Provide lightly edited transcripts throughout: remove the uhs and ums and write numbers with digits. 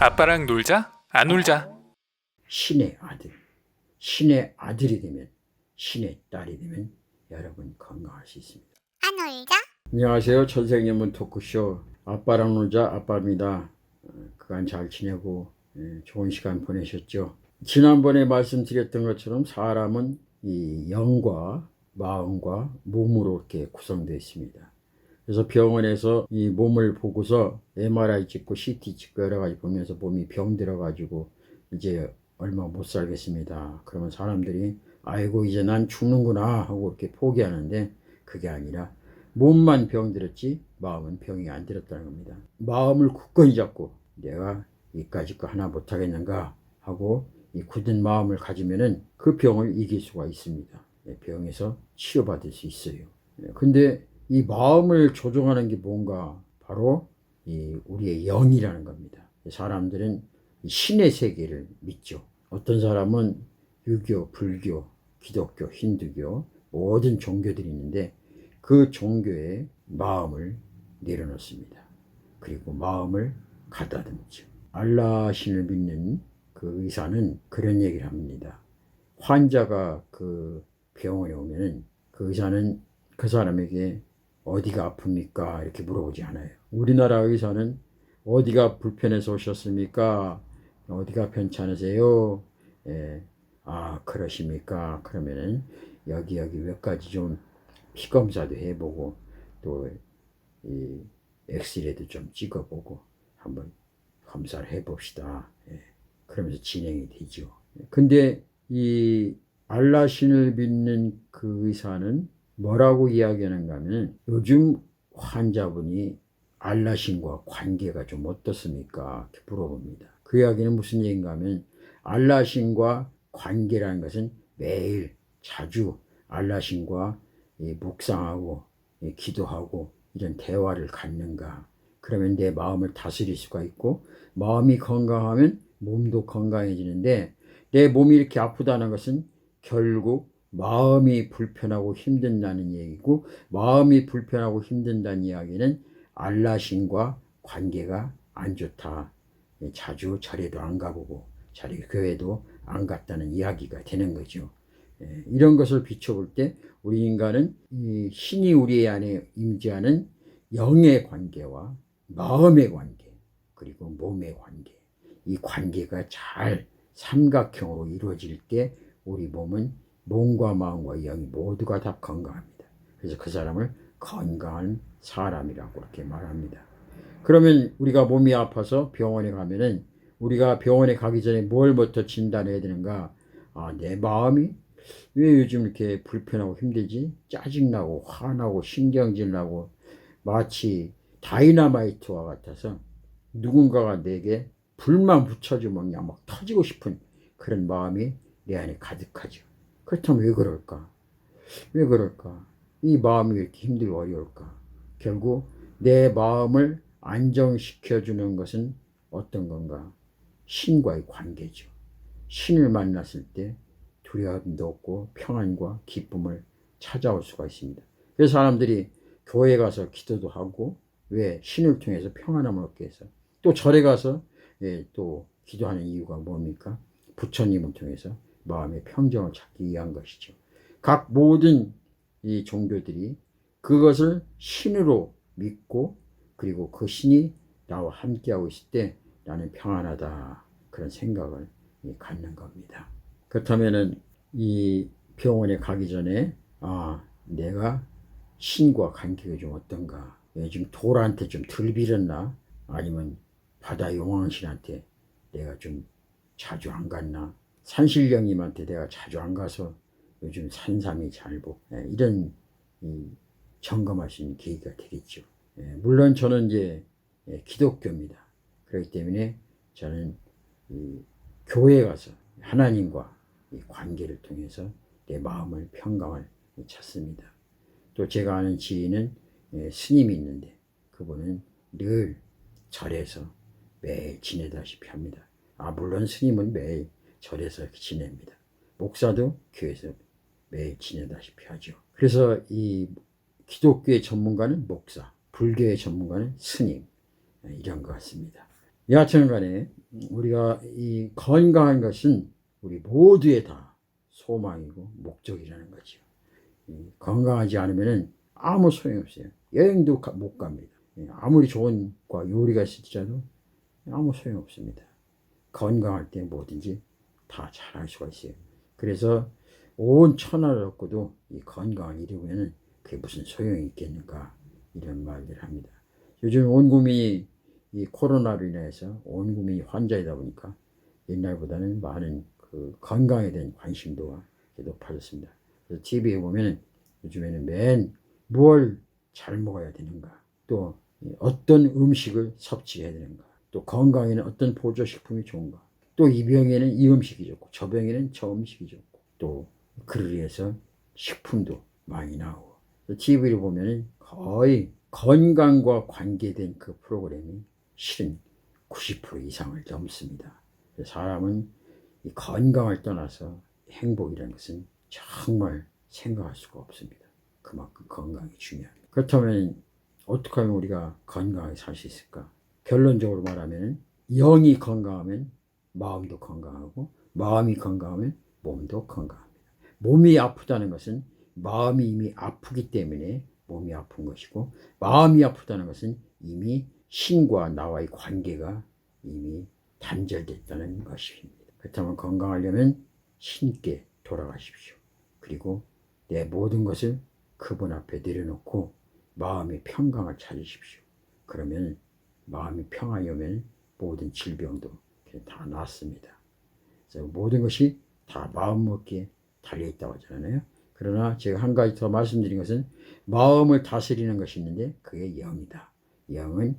아빠랑 놀자? 안 놀자? 신의 아들, 신의 아들이 되면, 신의 딸이 되면 여러분 건강할 수 있습니다. 안 놀자? 안녕하세요. 천생연분 토크쇼 아빠랑 놀자 아빠입니다. 그간 잘 지내고 좋은 시간 보내셨죠? 지난번에 말씀드렸던 것처럼 사람은 이 영과 마음과 몸으로 이렇게 구성되어 있습니다. 그래서 병원에서 이 몸을 보고서 MRI 찍고 CT 찍고 여러 가지 보면서 몸이 병들어가지고 이제 얼마 못 살겠습니다. 그러면 사람들이 아이고 이제 난 죽는구나 하고 이렇게 포기하는데 그게 아니라 몸만 병들었지 마음은 병이 안 들었다는 겁니다. 마음을 굳건히 잡고 내가 이까짓 거 하나 못하겠는가 하고 이 굳은 마음을 가지면은 그 병을 이길 수가 있습니다. 병에서 치료받을 수 있어요. 근데 이 마음을 조종하는 게 뭔가 바로 이 우리의 영이라는 겁니다. 사람들은 신의 세계를 믿죠. 어떤 사람은 유교, 불교, 기독교, 힌두교 모든 종교들이 있는데 그 종교에 마음을 내려놓습니다. 그리고 마음을 가다듬죠. 알라 신을 믿는 그 의사는 그런 얘기를 합니다. 환자가 그 병원에 오면은 그 의사는 그 사람에게 어디가 아픕니까? 이렇게 물어보지 않아요. 우리나라 의사는 어디가 불편해서 오셨습니까? 어디가 괜찮으세요? 아, 그러십니까? 그러면은 여기 몇 가지 좀 피검사도 해보고 또 이 엑스레이도 좀 찍어보고 한번 검사를 해봅시다. 그러면서 진행이 되죠. 근데 이 알라신을 믿는 그 의사는 뭐라고 이야기하는가 하면 요즘 환자분이 알라신과 관계가 좀 어떻습니까? 이렇게 물어봅니다. 그 이야기는 무슨 얘기인가 하면 알라신과 관계라는 것은 매일 자주 알라신과 묵상하고 기도하고 이런 대화를 갖는가. 그러면 내 마음을 다스릴 수가 있고 마음이 건강하면 몸도 건강해지는데 내 몸이 이렇게 아프다는 것은 결국 마음이 불편하고 힘든다는 얘기고 마음이 불편하고 힘든다는 이야기는 알라신과 관계가 안 좋다. 자주 절에도 안 가보고 자리 교회도 안 갔다는 이야기가 되는 거죠. 이런 것을 비춰볼 때 우리 인간은 이 신이 우리 안에 임재하는 영의 관계와 마음의 관계 그리고 몸의 관계 이 관계가 잘 삼각형으로 이루어질 때 우리 몸은 몸과 마음과 영이 모두가 다 건강합니다. 그래서 그 사람을 건강한 사람이라고 이렇게 말합니다. 그러면 우리가 몸이 아파서 병원에 가면은 우리가 병원에 가기 전에 뭘부터 진단해야 되는가? 아, 내 마음이 왜 요즘 이렇게 불편하고 힘들지? 짜증나고 화나고 신경질 나고 마치 다이너마이트와 같아서 누군가가 내게 불만 붙여주면 그냥 막 터지고 싶은 그런 마음이 내 안에 가득하죠. 그렇다면 왜 그럴까? 왜 그럴까? 이 마음이 왜 이렇게 힘들고 어려울까? 결국 내 마음을 안정시켜주는 것은 어떤 건가? 신과의 관계죠. 신을 만났을 때 두려움도 없고 평안과 기쁨을 찾아올 수가 있습니다. 그래서 사람들이 교회 가서 기도도 하고 왜 신을 통해서 평안함을 얻게 해서 또 절에 가서 또 기도하는 이유가 뭡니까? 부처님을 통해서 마음의 평정을 찾기 위한 것이죠. 각 모든 이 종교들이 그것을 신으로 믿고 그리고 그 신이 나와 함께하고 있을 때 나는 평안하다 그런 생각을 갖는 겁니다. 그렇다면은 이 병원에 가기 전에 아 내가 신과 관계가 좀 어떤가 요즘 돌한테 좀 덜 빌었나 아니면 바다 용왕신한테 내가 좀 자주 안 갔나 산신령님한테 내가 자주 안 가서 요즘 산삼이 잘 보 이런 점검할 수 있는 계기가 되겠죠. 물론 저는 이제 기독교입니다. 그렇기 때문에 저는 교회에 가서 하나님과 관계를 통해서 내 마음을 평강을 찾습니다. 또 제가 아는 지인은 스님이 있는데 그분은 늘 절에서 매일 지내다시피 합니다. 아 물론 스님은 매일 절에서 이렇게 지냅니다. 목사도 교회에서 매일 지내다시피 하죠. 그래서 이 기독교의 전문가는 목사, 불교의 전문가는 스님 이런 것 같습니다. 여하튼 간에 우리가 이 건강한 것은 우리 모두의 다 소망이고 목적이라는 거죠. 건강하지 않으면 아무 소용이 없어요. 여행도 못 갑니다. 아무리 좋은 요리가 있을지라도 아무 소용 없습니다. 건강할 때 뭐든지 다 잘할 수가 있어요. 그래서 온 천하를 얻고도 이 건강을 잃으면 그게 무슨 소용이 있겠는가, 이런 말들을 합니다. 요즘 온 국민이 이 코로나로 인해서 온 국민이 환자이다 보니까 옛날보다는 많은 그 건강에 대한 관심도가 높아졌습니다. 그래서 TV에 보면 요즘에는 맨 뭘 잘 먹어야 되는가, 또 어떤 음식을 섭취해야 되는가, 또 건강에는 어떤 보조식품이 좋은가, 또 이 병에는 이 음식이 좋고 저 병에는 저 음식이 좋고, 또 그를 위해서 식품도 많이 나오고, TV를 보면 거의 건강과 관계된 그 프로그램이 실은 90% 이상을 넘습니다. 사람은 이 건강을 떠나서 행복이라는 것은 정말 생각할 수가 없습니다. 그만큼 건강이 중요합니다. 그렇다면 어떻게 하면 우리가 건강하게 살 수 있을까? 결론적으로 말하면 영이 건강하면 마음도 건강하고, 마음이 건강하면 몸도 건강합니다. 몸이 아프다는 것은 마음이 이미 아프기 때문에 몸이 아픈 것이고, 마음이 아프다는 것은 이미 신과 나와의 관계가 이미 단절됐다는 것입니다. 그렇다면 건강하려면 신께 돌아가십시오. 그리고 내 모든 것을 그분 앞에 내려놓고 마음의 평강을 찾으십시오. 그러면 마음이 평안이 오면 모든 질병도 다 낫습니다. 그래서 모든 것이 다 마음먹기에 달려있다고 하잖아요. 그러나 제가 한 가지 더 말씀드린 것은 마음을 다스리는 것이 있는데 그게 영이다. 영은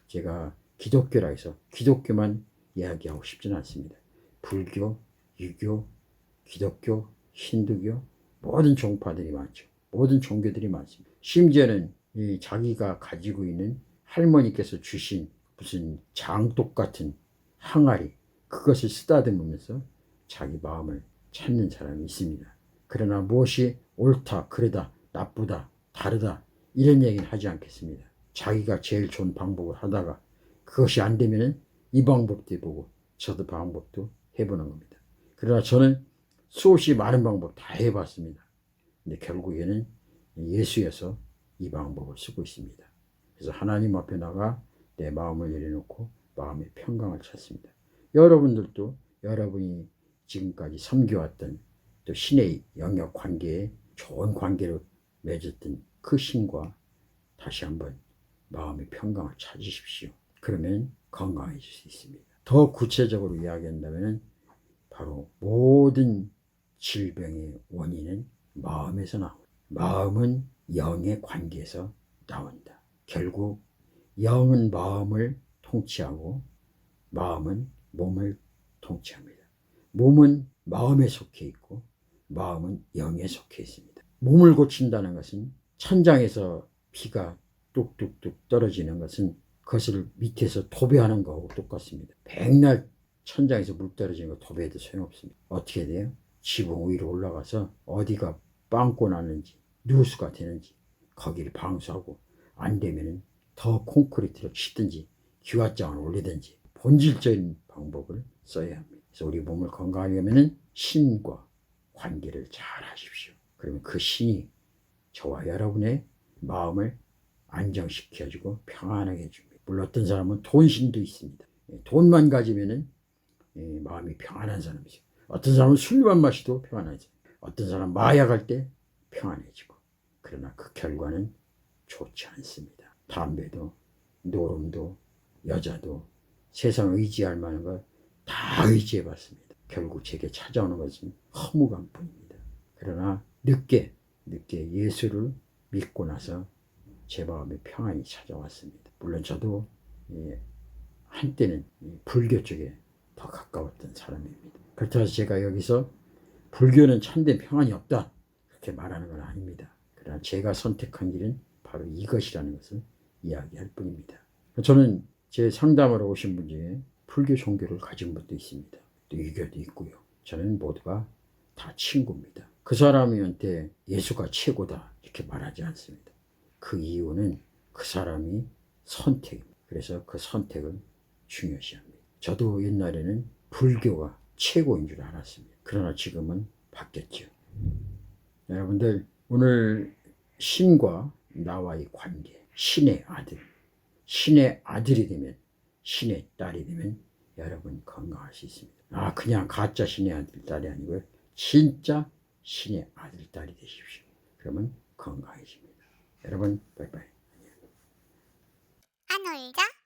제가 기독교라 해서 기독교만 이야기하고 싶지는 않습니다. 불교, 유교, 기독교, 힌두교, 모든 종파들이 많죠. 모든 종교들이 많습니다. 심지어는 자기가 가지고 있는 할머니께서 주신 무슨 장독 같은 항아리, 그것을 쓰다듬으면서 자기 마음을 찾는 사람이 있습니다. 그러나 무엇이 옳다, 그러다, 나쁘다, 다르다, 이런 얘기는 하지 않겠습니다. 자기가 제일 좋은 방법을 하다가 그것이 안 되면 이 방법도 해보고 저도 방법도 해보는 겁니다. 그러나 저는 수없이 많은 방법 다 해봤습니다. 근데 결국에는 예수여서 이 방법을 쓰고 있습니다. 그래서 하나님 앞에 나가 내 마음을 내려놓고 마음의 평강을 찾습니다. 여러분들도 여러분이 지금까지 섬겨왔던 또 신의 영역 관계에 좋은 관계로 맺었던 그 신과 다시 한번 마음의 평강을 찾으십시오. 그러면 건강해질 수 있습니다. 더 구체적으로 이야기한다면 바로 모든 질병의 원인은 마음에서 나온다. 마음은 영의 관계에서 나온다. 결국 영은 마음을 통치하고 마음은 몸을 통치합니다. 몸은 마음에 속해 있고 마음은 영에 속해 있습니다. 몸을 고친다는 것은 천장에서 피가 뚝뚝뚝 떨어지는 것은 그것을 밑에서 도배하는 거하고 똑같습니다. 백날 천장에서 물 떨어지는 거 도배해도 소용없습니다. 어떻게 돼요? 지붕 위로 올라가서 어디가 빵꾸 나는지 누수가 되는지 거기를 방수하고, 안 되면 더 콘크리트를 치든지 기와장을 올리든지 본질적인 방법을 써야 합니다. 그래서 우리 몸을 건강하려면 신과 관계를 잘 하십시오. 그러면 그 신이 저와 여러분의 마음을 안정시켜주고 평안하게 해줍니다. 물론 어떤 사람은 돈신도 있습니다. 돈만 가지면 마음이 평안한 사람이죠. 어떤 사람은 술만 마셔도 평안하죠. 어떤 사람은 마약할 때 평안해지고. 그러나 그 결과는 좋지 않습니다. 담배도, 노름도, 여자도, 세상 의지할 만한 걸 다 의지해봤습니다. 결국 제게 찾아오는 것은 허무감뿐입니다. 그러나 늦게 예수를 믿고 나서 제 마음에 평안이 찾아왔습니다. 물론 저도 한때는 불교 쪽에 더 가까웠던 사람입니다. 그렇다고 해서 제가 여기서 불교는 참된 평안이 없다 그렇게 말하는 건 아닙니다. 그러나 제가 선택한 길은 바로 이것이라는 것을 이야기할 뿐입니다. 저는 제 상담하러 오신 분 중에 불교 종교를 가진 분도 있습니다. 또 유교도 있고요. 저는 모두가 다 친구입니다. 그 사람한테 예수가 최고다 이렇게 말하지 않습니다. 그 이유는 그 사람이 선택입니다. 그래서 그 선택을 중요시합니다. 저도 옛날에는 불교가 최고인 줄 알았습니다. 그러나 지금은 바뀌었죠. 여러분들, 오늘 신과 나와의 관계, 신의 아들, 신의 아들이 되면, 신의 딸이 되면 여러분 건강할 수 있습니다. 그냥 가짜 신의 아들, 딸이 아니고요. 진짜 신의 아들, 딸이 되십시오. 그러면 건강해집니다. 여러분, 빠이빠이. 안 울자?